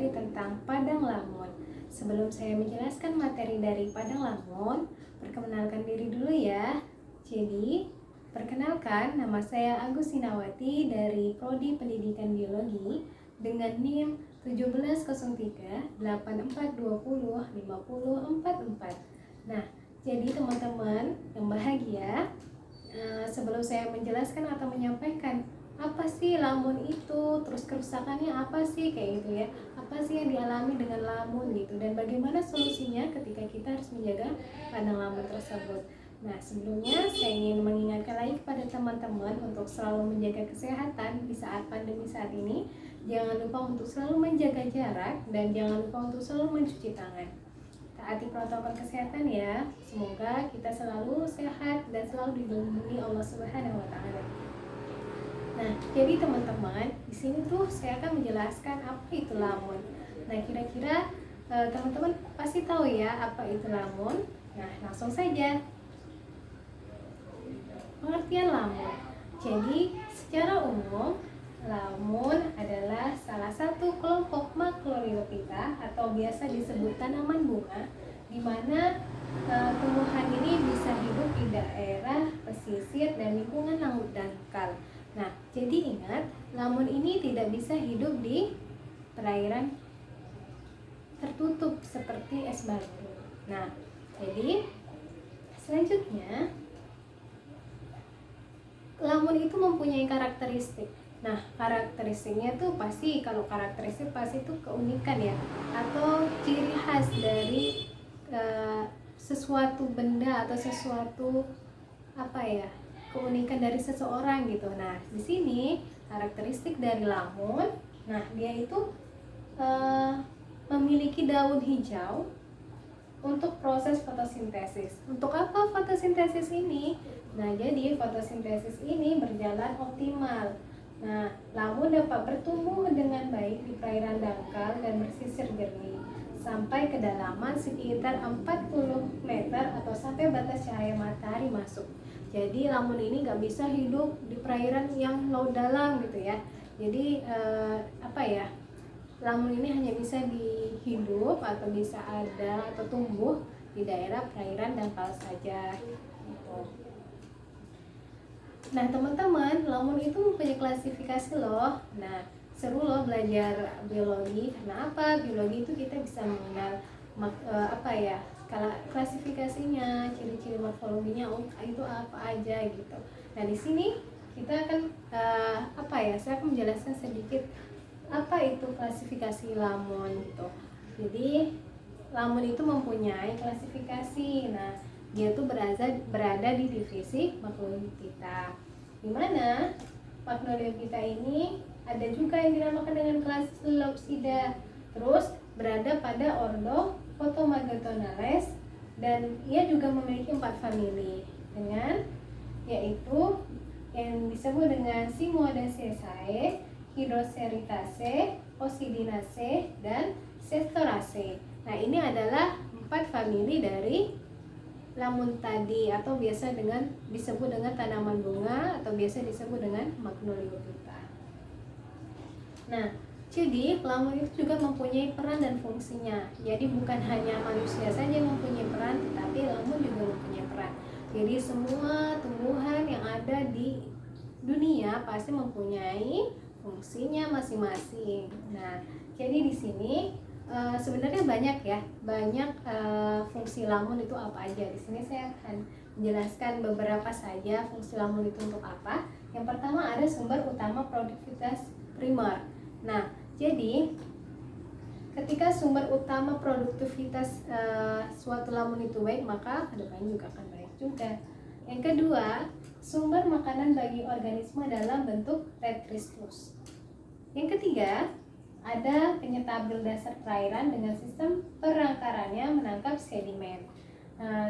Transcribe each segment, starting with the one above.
materi tentang padang lamun. Sebelum saya menjelaskan materi dari padang lamun, perkenalkan diri dulu ya. Jadi, perkenalkan, nama saya Agus Sinawati dari Prodi Pendidikan Biologi dengan NIM 1703 8420 5044. Nah, jadi teman-teman yang bahagia, sebelum saya menjelaskan atau menyampaikan apa sih lamun itu, terus kerusakannya apa sih, kayak gitu ya, apa sih yang dialami dengan lamun gitu, dan bagaimana solusinya ketika kita harus menjaga padang lamun tersebut. Nah, sebelumnya saya ingin mengingatkan lagi kepada teman-teman untuk selalu menjaga kesehatan di saat pandemi saat ini. Jangan lupa untuk selalu menjaga jarak dan jangan lupa untuk selalu mencuci tangan. Taati protokol kesehatan ya. Semoga kita selalu sehat dan selalu dilindungi Allah Subhanahu wa taala. Nah, jadi teman-teman, di sini tuh saya akan menjelaskan apa itu lamun. Nah, kira-kira teman-teman pasti tahu ya apa itu lamun. Nah, langsung saja. Pengertian lamun. Jadi, secara umum, lamun adalah salah satu kelompok Macrorhizophyta atau biasa disebut tanaman bunga, di mana tumbuhan ini bisa hidup di daerah pesisir dan lingkungan laut dangkal. Nah, jadi ingat, lamun ini tidak bisa hidup di perairan tertutup seperti es batu. Nah, jadi selanjutnya, lamun itu mempunyai karakteristik. Nah, karakteristiknya tuh pasti, kalau karakteristik pasti itu keunikan ya, atau ciri khas dari sesuatu benda atau sesuatu apa ya, keunikan dari seseorang gitu. Nah, di sini karakteristik dari lamun, nah dia itu memiliki daun hijau untuk proses fotosintesis. Untuk apa fotosintesis ini? Nah, jadi fotosintesis ini berjalan optimal. Nah, lamun dapat bertumbuh dengan baik di perairan dangkal dan bersisir jernih sampai kedalaman sekitar 40 meter atau sampai batas cahaya matahari masuk. Jadi lamun ini nggak bisa hidup di perairan yang laut dalam gitu ya. Jadi lamun ini hanya bisa dihidup atau bisa ada atau tumbuh di daerah perairan dangkal saja gitu. Nah teman-teman, lamun itu mempunyai klasifikasi loh. Nah, seru loh belajar biologi. Karena apa? Biologi itu kita bisa mengenal klasifikasinya, ciri-ciri morfologinya itu apa aja gitu. Nah, di sini kita akan saya akan menjelaskan sedikit apa itu klasifikasi lamun gitu. Jadi, lamun itu mempunyai klasifikasi. Nah, dia tuh berada di divisi Macrorhizophyta. Di mana Macrorhizophyta ini ada juga yang dinamakan dengan kelas Loxida. Terus berada pada ordo Photomagatonales dan ia juga memiliki 4 famili dengan yaitu yang disebut dengan Simodaceae, Hydroceritaceae, Osidinaceae, dan Cestoraceae. Nah, ini adalah 4 famili dari lamun tadi atau biasa disebut dengan tanaman bunga atau biasa disebut dengan Macrorhizophyta. Nah, jadi lamun itu juga mempunyai peran dan fungsinya. Jadi bukan hanya manusia saja yang mempunyai peran, tetapi lamun juga mempunyai peran. Jadi semua tumbuhan yang ada di dunia pasti mempunyai fungsinya masing-masing. Nah, jadi di sini sebenarnya banyak fungsi lamun itu apa aja. Di sini saya akan menjelaskan beberapa saja fungsi lamun itu untuk apa. Yang pertama ada sumber utama produktivitas primer. Nah, jadi ketika sumber utama produktivitas suatu lamun itu baik, maka kedepannya juga akan baik juga. Yang kedua, sumber makanan bagi organisme dalam bentuk detritus. Yang ketiga, ada penyetabil dasar perairan dengan sistem perangkarannya menangkap sedimen.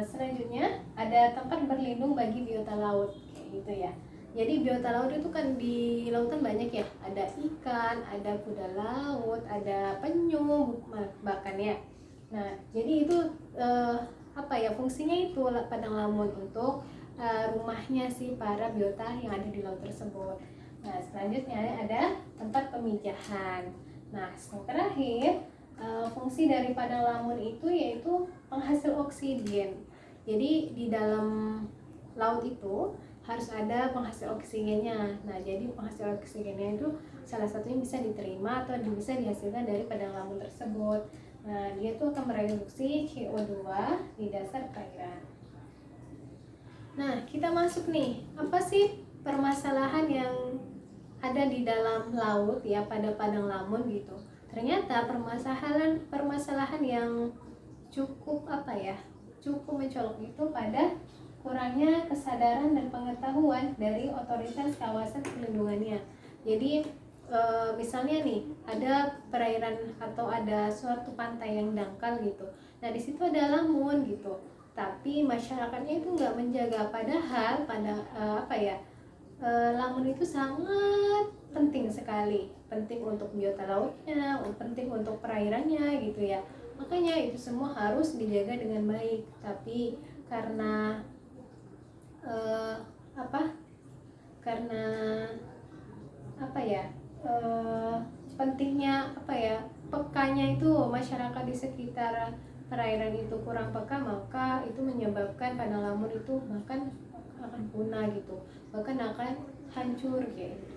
Selanjutnya ada tempat berlindung bagi biota laut, kayak gitu ya. Jadi biota laut itu kan di lautan banyak ya, ada ikan, ada kuda laut, ada penyu bahkan ya. Nah, jadi itu fungsinya itu padang lamun untuk rumahnya si para biota yang ada di laut tersebut. Nah, selanjutnya ada tempat pemijahan. Nah, yang terakhir, fungsi dari padang lamun itu yaitu penghasil oksigen. Jadi di dalam laut itu harus ada penghasil oksigennya. Nah, jadi penghasil oksigennya itu salah satunya bisa diterima atau bisa dihasilkan dari padang lamun tersebut. Nah, dia tuh akan mereduksi CO2 di dasar perairan. Nah, kita masuk nih, apa sih permasalahan yang ada di dalam laut ya pada padang lamun gitu. Ternyata permasalahan yang cukup cukup mencolok itu pada kurangnya kesadaran dan pengetahuan dari otoritas kawasan perlindungannya. Jadi misalnya nih ada perairan atau ada suatu pantai yang dangkal gitu. Nah di situ ada lamun gitu, tapi masyarakatnya itu nggak menjaga. Padahal lamun itu sangat penting sekali, penting untuk biota lautnya, penting untuk perairannya gitu ya. Makanya itu semua harus dijaga dengan baik. Tapi karena eh, apa? Karena pentingnya pekanya itu masyarakat di sekitar perairan itu kurang peka, maka itu menyebabkan padang lamun itu bahkan akan punah gitu, bahkan akan hancur kayak gitu.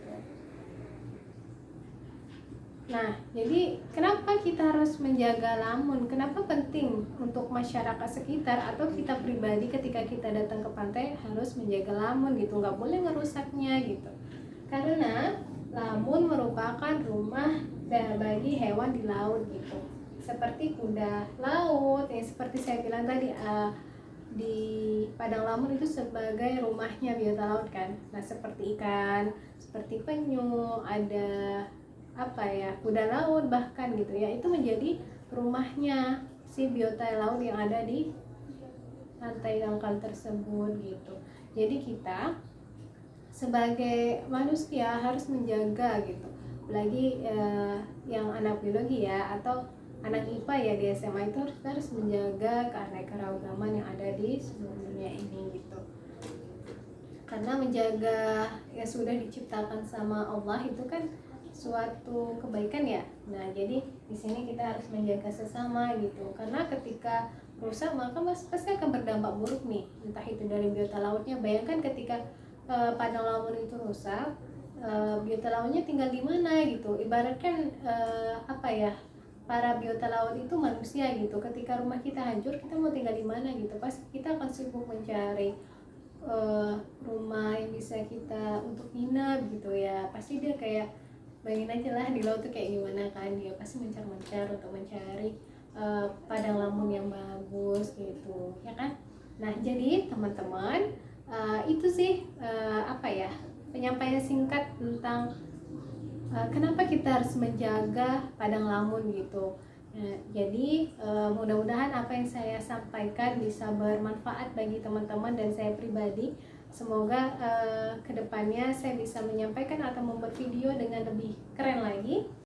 Nah, jadi kenapa kita harus menjaga lamun? Kenapa penting untuk masyarakat sekitar atau kita pribadi ketika kita datang ke pantai harus menjaga lamun gitu, nggak boleh ngerusaknya gitu. Karena lamun merupakan rumah bagi hewan di laut gitu. Seperti kuda laut, ya seperti saya bilang tadi, di padang lamun itu sebagai rumahnya biota laut kan. Nah, seperti ikan, seperti penyu, ada kuda laut bahkan gitu ya, itu menjadi rumahnya si biota laut yang ada di pantai dangkal tersebut gitu. Jadi kita sebagai manusia harus menjaga gitu, apalagi yang anak biologi ya atau anak IPA ya di SMA itu harus menjaga keanekaragaman yang ada di seluruh dunia ini gitu. Karena menjaga yang sudah diciptakan sama Allah itu kan suatu kebaikan ya. Nah, jadi di sini kita harus menjaga sesama gitu. Karena ketika rusak maka pasti akan berdampak buruk nih. Entah itu dari biota lautnya. Bayangkan ketika padang lamun itu rusak, biota lautnya tinggal di mana gitu. Ibaratkan para biota laut itu manusia gitu. Ketika rumah kita hancur, kita mau tinggal di mana gitu. Pasti kita akan sibuk mencari rumah yang bisa kita untuk nginep gitu ya. Pasti dia kayak bayangin aja lah di laut tuh kayak gimana kan, dia pasti mencar-mencar untuk mencari padang lamun yang bagus gitu ya kan. Nah jadi teman-teman, itu sih penyampaian singkat tentang kenapa kita harus menjaga padang lamun gitu. Jadi mudah-mudahan apa yang saya sampaikan bisa bermanfaat bagi teman-teman dan saya pribadi. Semoga kedepannya saya bisa menyampaikan atau membuat video dengan lebih keren lagi.